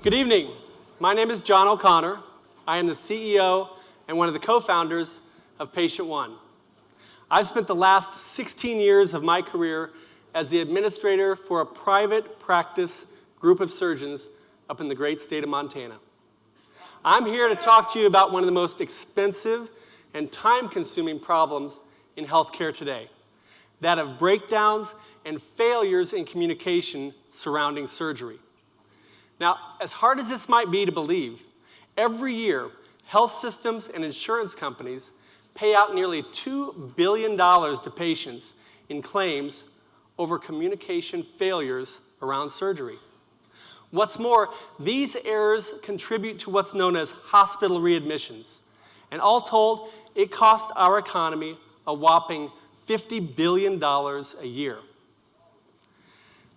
Good evening. My name is John O'Connor. I am the CEO and one of the co-founders of PatientOne. I've spent the last 16 years of my career as the administrator for a private practice group of surgeons up in the great state of Montana. I'm here to talk to you about one of the most expensive and time-consuming problems in healthcare today, that of breakdowns and failures in communication surrounding surgery. Now, as hard as this might be to believe, every year, health systems and insurance companies pay out nearly $2 billion to patients in claims over communication failures around surgery. What's more, these errors contribute to what's known as hospital readmissions. And all told, it costs our economy a whopping $50 billion a year.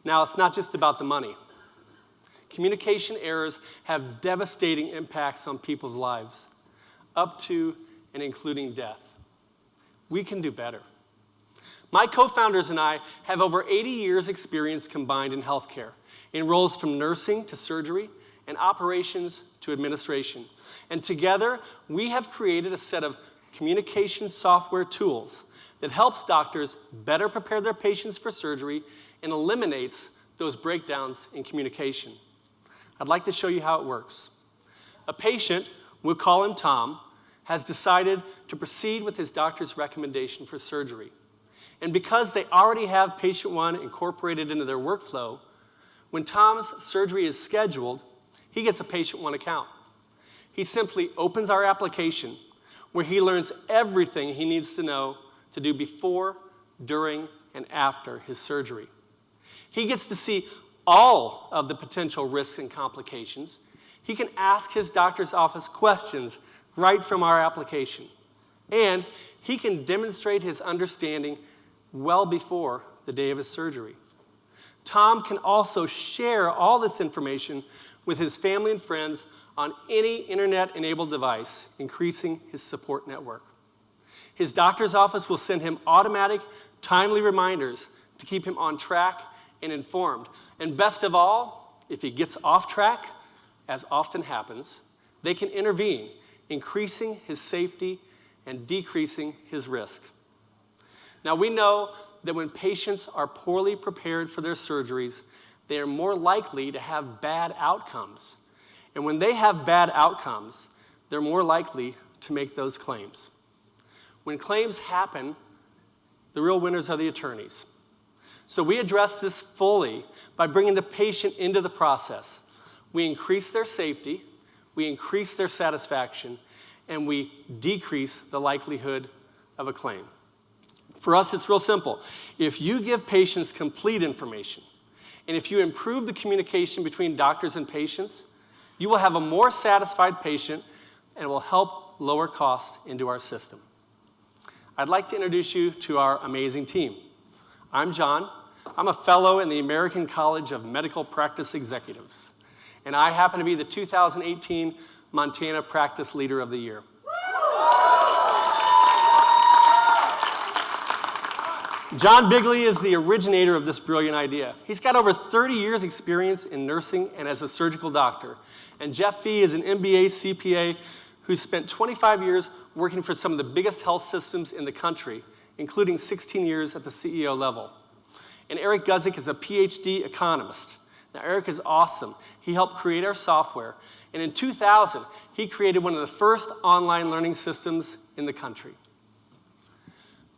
Now, it's not just about the money. Communication errors have devastating impacts on people's lives, up to and including death. We can do better. My co-founders and I have over 80 years' experience combined in healthcare, in roles from nursing to surgery and operations to administration. And together, we have created a set of communication software tools that helps doctors better prepare their patients for surgery and eliminates those breakdowns in communication. I'd like to show you how it works. A patient, we'll call him Tom, has decided to proceed with his doctor's recommendation for surgery. And because they already have PatientOne incorporated into their workflow, when Tom's surgery is scheduled, he gets a PatientOne account. He simply opens our application where he learns everything he needs to know to do before, during, and after his surgery. He gets to see all of the potential risks and complications. He can ask his doctor's office questions right from our application. And he can demonstrate his understanding well before the day of his surgery. Tom can also share all this information with his family and friends on any internet-enabled device, increasing his support network. His doctor's office will send him automatic, timely reminders to keep him on track and informed. And best of all, if he gets off track, as often happens, they can intervene, increasing his safety and decreasing his risk. Now, we know that when patients are poorly prepared for their surgeries, they are more likely to have bad outcomes. And when they have bad outcomes, they're more likely to make those claims. When claims happen, the real winners are the attorneys. So we address this fully by bringing the patient into the process. We increase their safety, we increase their satisfaction, and we decrease the likelihood of a claim. For us, it's real simple. If you give patients complete information, and if you improve the communication between doctors and patients, you will have a more satisfied patient and it will help lower costs into our system. I'd like to introduce you to our amazing team. I'm John. I'm a fellow in the American College of Medical Practice Executives, and I happen to be the 2018 Montana Practice Leader of the Year. John Bigley is the originator of this brilliant idea. He's got over 30 years experience in nursing and as a surgical doctor. And Jeff Fee is an MBA CPA who spent 25 years working for some of the biggest health systems in the country, including 16 years at the CEO level. And Eric Guzik is a PhD economist. Now, Eric is awesome. He helped create our software. And in 2000, he created one of the first online learning systems in the country.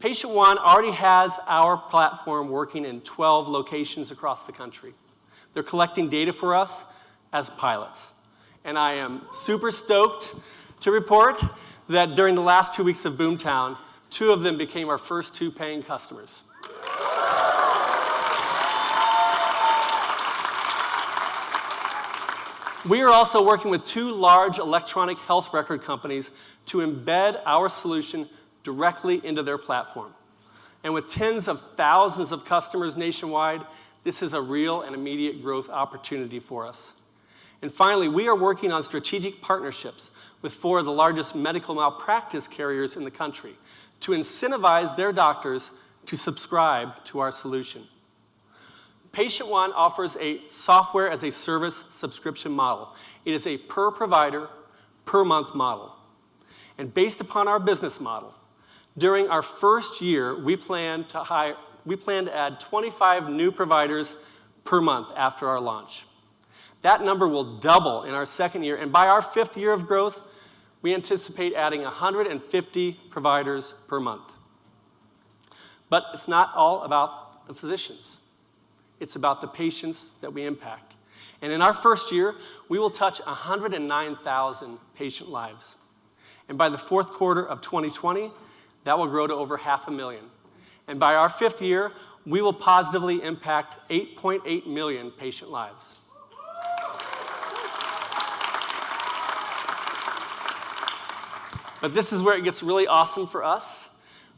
PatientOne already has our platform working in 12 locations across the country. They're collecting data for us as pilots. And I am super stoked to report that during the last 2 weeks of Boomtown, 2 of them became our first 2 paying customers. We are also working with 2 large electronic health record companies to embed our solution directly into their platform. And with tens of thousands of customers nationwide, this is a real and immediate growth opportunity for us. And finally, we are working on strategic partnerships with 4 of the largest medical malpractice carriers in the country to incentivize their doctors to subscribe to our solution. PatientOne offers a software as a service subscription model. It is a per provider, per month model. And based upon our business model, during our first year, we plan to add 25 new providers per month after our launch. That number will double in our second year, and by our fifth year of growth, we anticipate adding 150 providers per month. But it's not all about the physicians. It's about the patients that we impact. And in our first year, we will touch 109,000 patient lives. And by the fourth quarter of 2020, that will grow to over 500,000. And by our fifth year, we will positively impact 8.8 million patient lives. But this is where it gets really awesome for us.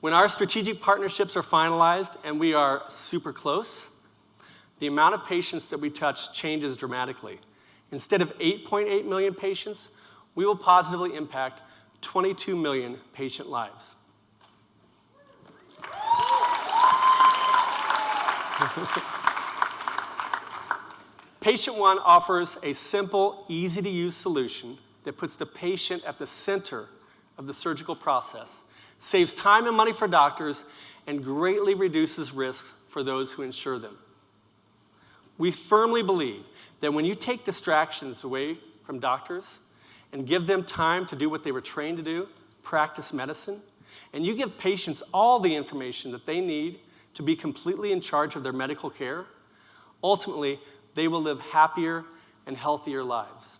When our strategic partnerships are finalized and we are super close, the amount of patients that we touch changes dramatically. Instead of 8.8 million patients, we will positively impact 22 million patient lives. PatientOne offers a simple, easy-to-use solution that puts the patient at the center of the surgical process, saves time and money for doctors, and greatly reduces risks for those who insure them. We firmly believe that when you take distractions away from doctors and give them time to do what they were trained to do, practice medicine, and you give patients all the information that they need to be completely in charge of their medical care, ultimately, they will live happier and healthier lives.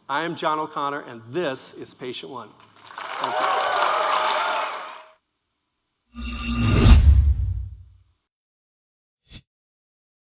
I am John O'Connor, and this is PatientOne. Thank you.